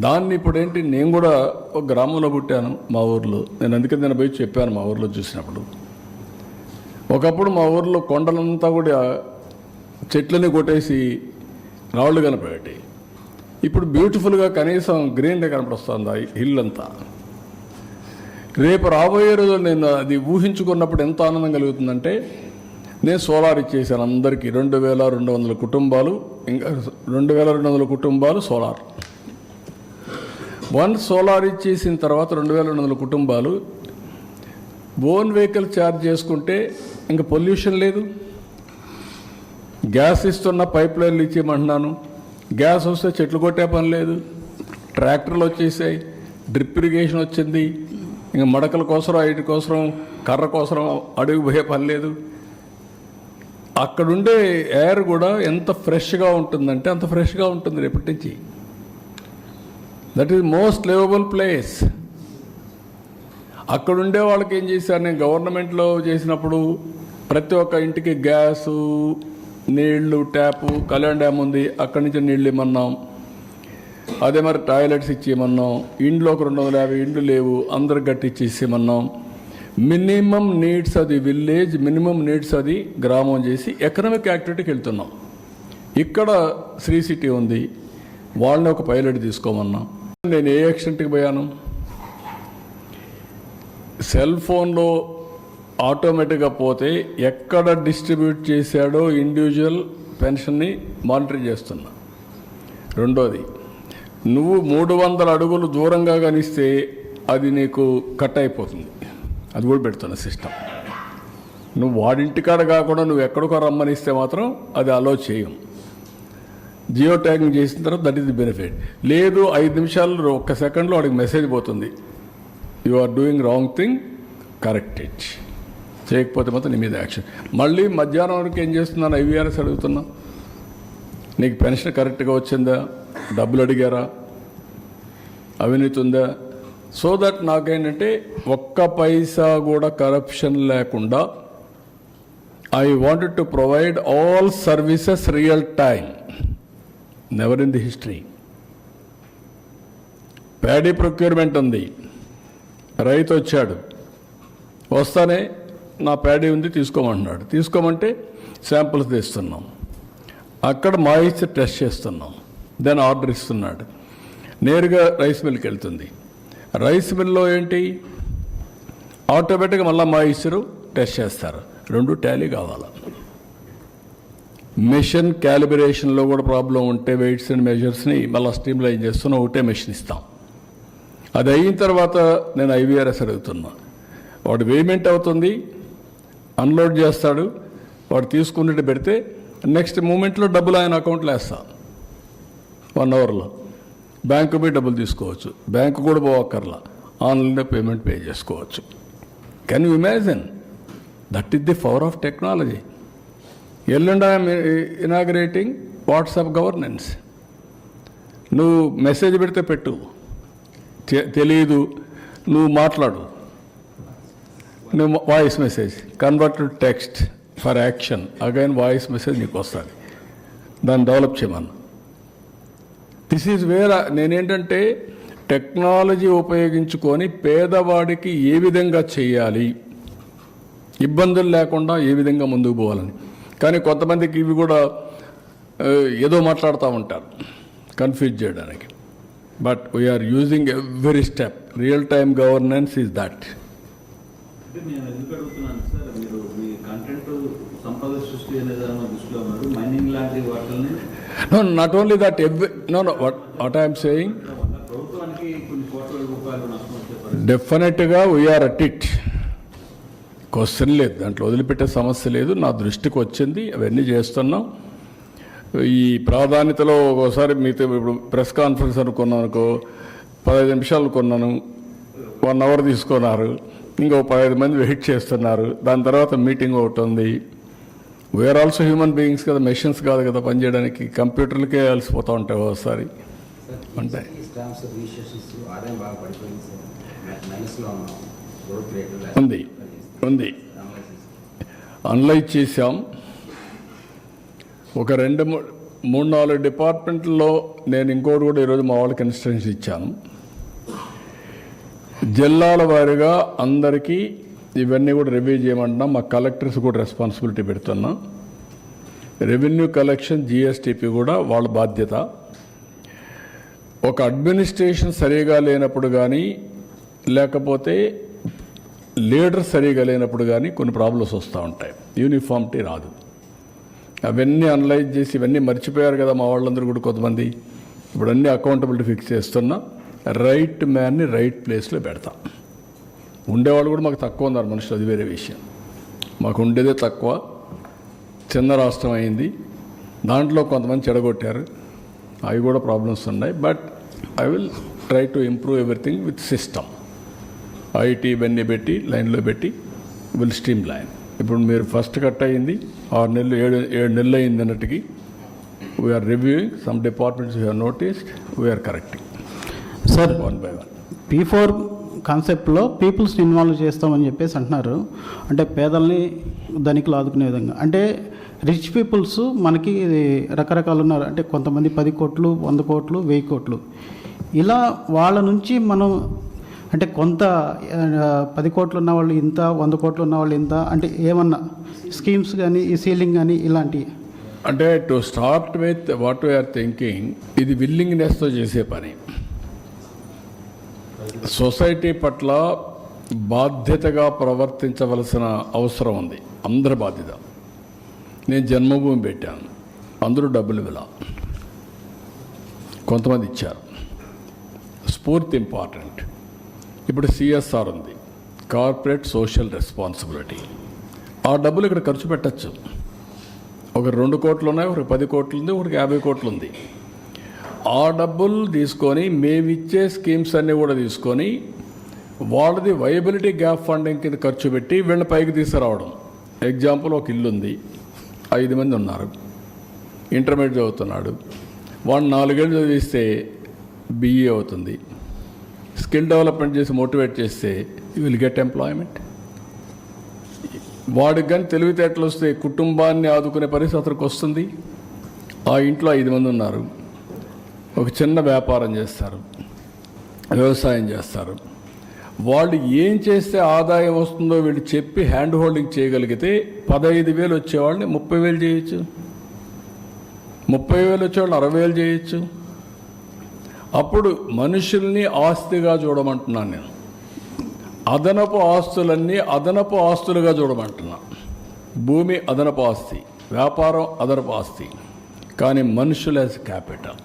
దాన్ని ఇప్పుడు ఏంటి, నేను కూడా ఒక గ్రామంలో పుట్టాను మా ఊర్లో. నేను అందుకని నేను పోయి చెప్పాను మా ఊర్లో చూసినప్పుడు. ఒకప్పుడు మా ఊర్లో కొండలంతా కూడా చెట్లని కొట్టేసి రాళ్ళు కనపడేటి. ఇప్పుడు బ్యూటిఫుల్గా కనీసం గ్రీన్గా కనపడుస్తుంది హిల్ అంతా. రేపు రాబోయే రోజులు నేను అది ఊహించుకున్నప్పుడు ఎంత ఆనందం కలుగుతుందంటే, నేను సోలార్ ఇచ్చేసాను అందరికీ. 2200 కుటుంబాలు, ఇంకా 2200 కుటుంబాలు సోలార్. వన్ సోలార్ ఇచ్చేసిన తర్వాత 2200 కుటుంబాలు ఓన్ వెహికల్ ఛార్జ్ చేసుకుంటే ఇంకా పొల్యూషన్ లేదు. గ్యాస్ ఇస్తున్న పైప్ లైన్లు ఇచ్చేయమంటున్నాను. గ్యాస్ వస్తే చెట్లు కొట్టే పని లేదు, ట్రాక్టర్లు వచ్చేసాయి, డ్రిప్ ఇరిగేషన్ వచ్చింది. ఇంకా మడకల కోసం, ఐటి కోసం, కర్ర కోసం అడుగు పోయే పని లేదు. అక్కడుండే ఎయిర్ కూడా ఎంత ఫ్రెష్గా ఉంటుందంటే అంత ఫ్రెష్గా ఉంటుంది రేపటి నుంచి. That is most liveable place. అక్కడుండే వాళ్ళకి ఏం చేశారు, నేను గవర్నమెంట్లో చేసినప్పుడు ప్రతి ఒక్క ఇంటికి గ్యాసు, నీళ్లు, ట్యాపు, కళ్యాణ్ డ్యామ్ ఉంది, అక్కడి నుంచి నీళ్ళు ఇమ్మన్నాం. అదే మరి టాయిలెట్స్ ఇచ్చేయమన్నాం. ఇండ్లో ఒక 250 ఇండ్లు లేవు, అందరికి గట్టిచ్చేసేయమన్నాం. మినిమం నీడ్స్ అది విలేజ్, మినిమం నీడ్స్ అది గ్రామం చేసి ఎకనామిక్ యాక్టివిటీకి వెళ్తున్నాం. ఇక్కడ శ్రీ సిటీ ఉంది, వాళ్ళని ఒక పైలట్ తీసుకోమన్నా. నేను ఏ ఎక్స్టెంట్కి పోయాను, సెల్ ఫోన్లో ఆటోమేటిక్గా పోతే ఎక్కడ డిస్ట్రిబ్యూట్ చేశాడో ఇండివిజువల్ పెన్షన్ని మానిటర్ చేస్తున్నా. రెండోది, నువ్వు 300 అడుగులు దూరంగా కనిస్తే అది నీకు కట్ అయిపోతుంది, అది కూడా పెడుతున్న సిస్టమ్. నువ్వు వాడింటికాడ కాకుండా నువ్వు ఎక్కడికో రమ్మనిస్తే మాత్రం అది అలో చేయం. జియో ట్యాగింగ్ చేసిన తర్వాత దట్ ఈస్ ది బెనిఫిట్. లేదు 5 నిమిషాలు 1 సెకండ్లో వాడికి మెసేజ్ పోతుంది, you are doing wrong thing, correct it. చేయకపోతే మాత్రం నీ మీద యాక్షన్. మళ్ళీ మధ్యాహ్నం వరకు ఏం చేస్తున్నాను, ఐవీఆర్ఎస్ అడుగుతున్నా, నీకు పెన్షన్ కరెక్ట్గా వచ్చిందా, డబ్బులు అడిగారా, అవినీతి ఉందా. సో దట్ నాకేంటంటే 1 పైసా కూడా కరప్షన్ లేకుండా I wanted to provide all services real time, never in the history. Paddy procurement ఉంది, రైతు వచ్చాడు, వస్తానే నా ప్యాడీ ఉంది తీసుకోమంటున్నాడు. తీసుకోమంటే శాంపుల్స్ తీస్తున్నాం, అక్కడ మాయిశ్చర్ టెస్ట్ చేస్తున్నాం, దాని ఆర్డర్ ఇస్తున్నాడు, నేరుగా రైస్ మిల్కి వెళ్తుంది. రైస్ మిల్లో ఏంటి, ఆటోమేటిక్గా మళ్ళీ మాయిశ్చరు టెస్ట్ చేస్తారు. 2 టాలీ కావాలి. మెషిన్ క్యాలిబ్రేషన్లో కూడా ప్రాబ్లం ఉంటే వెయిట్స్ అండ్ మెజర్స్ని మళ్ళీ స్ట్రీమ్లైన్ చేస్తున్నా, ఒకటే మెషిన్ ఇస్తాం. అది అయిన తర్వాత నేను ఐవీఆర్ఎస్ అడుగుతున్నా. వాడు పేమెంట్ అవుతుంది, అన్లోడ్ చేస్తాడు, వాడు తీసుకున్నట్టు పెడితే నెక్స్ట్ మూమెంట్లో డబ్బులు ఆయన అకౌంట్లో వేస్తా. 1 అవర్లో బ్యాంకు పోయి డబ్బులు తీసుకోవచ్చు, బ్యాంకు కూడా పోవక్కర్లా, ఆన్లైన్లో పేమెంట్ పే చేసుకోవచ్చు. Can you imagine? That is the power of technology. ఎల్లుండి ఐఎమ్ ఇనాగ్రేటింగ్ వాట్సాప్ గవర్నెన్స్. నువ్వు మెసేజ్ పెడితే పెట్టు, తెలియదు నువ్వు మాట్లాడు, నువ్వు voice message convert to text for action, again voice message నీకు వస్తుంది, దాన్ని డెవలప్ చేయమన్నా. దిస్ ఈజ్ వేర్ నేనేంటంటే టెక్నాలజీ ఉపయోగించుకొని పేదవాడికి ఏ విధంగా చేయాలి, ఇబ్బందులు లేకుండా ఏ విధంగా ముందుకు పోవాలని. కానీ కొంతమందికి ఇవి కూడా ఏదో మాట్లాడుతూ ఉంటారు కన్ఫ్యూజ్ చేయడానికి. But we are using every step. Real time governance is that. నేను ఎందుకు అడుగుతున్నాను సార్, మీరు మీ కంటెంట్ సంపద సృష్టి అనే దాని దృష్టిలో ఉన్నారు, మైనింగ్ లాంటి వాటిని. No, not only that, what I am saying, ప్రభుత్వానికి కొన్ని కోట్ల రూపాయలు నష్టం వచ్చే డెఫినెట్గా వీఆర్ అట్ ఇట్. క్వశ్చన్ లేదు, దాంట్లో వదిలిపెట్టే సమస్య లేదు. నా దృష్టికి వచ్చింది, అవన్నీ చేస్తున్నాం. ఈ ప్రాధాన్యతలో ఒకసారి మీతో ఇప్పుడు ప్రెస్ కాన్ఫరెన్స్ అనుకున్నాను అనుకో, 15 నిమిషాలు కొన్నాను, 1 అవర్ తీసుకున్నారు, ఇంకో 15 మంది వెయిట్ చేస్తున్నారు, దాని తర్వాత మీటింగ్ ఒకటి ఉంది. వీఆర్ ఆల్సో హ్యూమన్ బీయింగ్స్ కదా, మెషిన్స్ కాదు కదా పనిచేయడానికి. కంప్యూటర్లకే అలసిపోతూ ఉంటాయి ఒకసారి ఉంటాయి. ఉంది అనలైజ్ చేసాం. ఒక 2-3 3-4 డిపార్ట్మెంట్లో నేను ఇంకోటి కూడా ఈరోజు మా వాళ్ళకి ఇన్స్ట్రక్షన్స్ ఇచ్చాను. జిల్లాల వారీగా అందరికీ ఇవన్నీ కూడా రివ్యూ చేయమంటున్నా. మా కలెక్టర్స్ కూడా రెస్పాన్సిబిలిటీ పెడుతున్నా. రెవెన్యూ కలెక్షన్, జిఎస్టిపి కూడా వాళ్ళ బాధ్యత. ఒక అడ్మినిస్ట్రేషన్ సరిగా లేనప్పుడు కానీ, లేకపోతే లీడర్ సరిగా లేనప్పుడు కానీ కొన్ని ప్రాబ్లమ్స్ వస్తూ ఉంటాయి. యూనిఫామిటీ రాదు. అవన్నీ అనలైజ్ చేసి ఇవన్నీ మర్చిపోయారు కదా మా వాళ్ళందరూ కూడా కొంతమంది. ఇప్పుడు అన్ని అకౌంటబిలిటీ ఫిక్స్ చేస్తున్నా. రైట్ మ్యాన్ని రైట్ ప్లేస్లో పెడతాం. ఉండేవాళ్ళు కూడా మాకు తక్కువ ఉన్నారు మనుషులు, అది వేరే విషయం. మాకు ఉండేదే తక్కువ. చిన్న రాష్ట్రం అయింది, దాంట్లో కొంతమంది చెడగొట్టారు, అవి కూడా ప్రాబ్లమ్స్ ఉన్నాయి. But I will try to improve everything with system. IT ఇవన్నీ పెట్టి లైన్లో పెట్టి విల్ స్ట్రీమ్ లైన్. ఇప్పుడు మీరు ఫస్ట్ కట్ అయ్యింది 6 నెలలు 7 నెలలు అయింది అన్నట్టుకి. We are reviewing some departments you have noticed, we are correcting sir. One by one. P4 కాన్సెప్ట్లో పీపుల్స్ని ఇన్వాల్వ్ చేస్తామని చెప్పేసి అంటున్నారు. అంటే పేదల్ని ధనికులు ఆదుకునే విధంగా. అంటే రిచ్ పీపుల్స్ మనకి రకరకాలు ఉన్నారు. అంటే కొంతమంది 10 కోట్లు, 100 కోట్లు, 1000 కోట్లు, ఇలా వాళ్ళ నుంచి మనం అంటే కొంత 10 కోట్లు ఉన్న వాళ్ళు ఇంత, 100 కోట్లు ఉన్న వాళ్ళు ఇంత, అంటే ఏమన్నా స్కీమ్స్ కానీ, ఈ సీలింగ్ కానీ ఇలాంటివి. అంటే to start with what we are thinking, ఇది విల్లింగ్నెస్తో చేసే పని. సొసైటీ పట్ల బాధ్యతగా ప్రవర్తించవలసిన అవసరం ఉంది. అందరి బాధ్యత. నేను జన్మభూమి పెట్టాను, అందరూ డబ్బులు ఇవ్వాల, కొంతమంది ఇచ్చారు. స్ఫూర్తి ఇంపార్టెంట్. ఇప్పుడు సిఎస్ఆర్ ఉంది, కార్పొరేట్ సోషల్ రెస్పాన్సిబిలిటీ. ఆ డబ్బులు ఇక్కడ ఖర్చు పెట్టచ్చు. ఒక 2 కోట్లు ఉన్నాయి, ఒకరికి 10 కోట్లు ఉంది, ఒకరికి 50 కోట్లు ఉంది. ఆ డబ్బులు తీసుకొని మేమిచ్చే స్కీమ్స్ అన్నీ కూడా తీసుకొని వాళ్ళది వైబిలిటీ గ్యాప్ ఫండింగ్ కింద ఖర్చు పెట్టి వీళ్ళ పైకి తీసుకురావడం. ఎగ్జాంపుల్, ఒక ఇల్లు ఉంది, 5 మంది ఉన్నారు, ఇంటర్మీడియట్ చదువుతున్నాడు, వాడు 4 ఏళ్ళు చదివిస్తే బిఈ అవుతుంది. స్కిల్ డెవలప్మెంట్ చేసి మోటివేట్ చేస్తే యూ విల్ గెట్ ఎంప్లాయ్మెంట్. వాడికి కానీ తెలివితేటలు వస్తే కుటుంబాన్ని ఆదుకునే పరిస్థితి అతనికి వస్తుంది. ఆ ఇంట్లో 5 మంది ఉన్నారు, ఒక చిన్న వ్యాపారం చేస్తారు, వ్యవసాయం చేస్తారు. వాళ్ళు ఏం చేస్తే ఆదాయం వస్తుందో వీళ్ళు చెప్పి హ్యాండ్ హోల్డింగ్ చేయగలిగితే 15,000 వచ్చేవాళ్ళని 30,000 చేయొచ్చు, 30,000 వచ్చేవాళ్ళని 60,000 చేయొచ్చు. అప్పుడు మనుషుల్ని ఆస్తిగా చూడమంటున్నాను నేను. అదనపు ఆస్తులన్నీ అదనపు ఆస్తులుగా చూడమంటున్నా. భూమి అదనపు ఆస్తి, వ్యాపారం అదనపు ఆస్తి, కానీ మనుషులు యాజ్ క్యాపిటల్.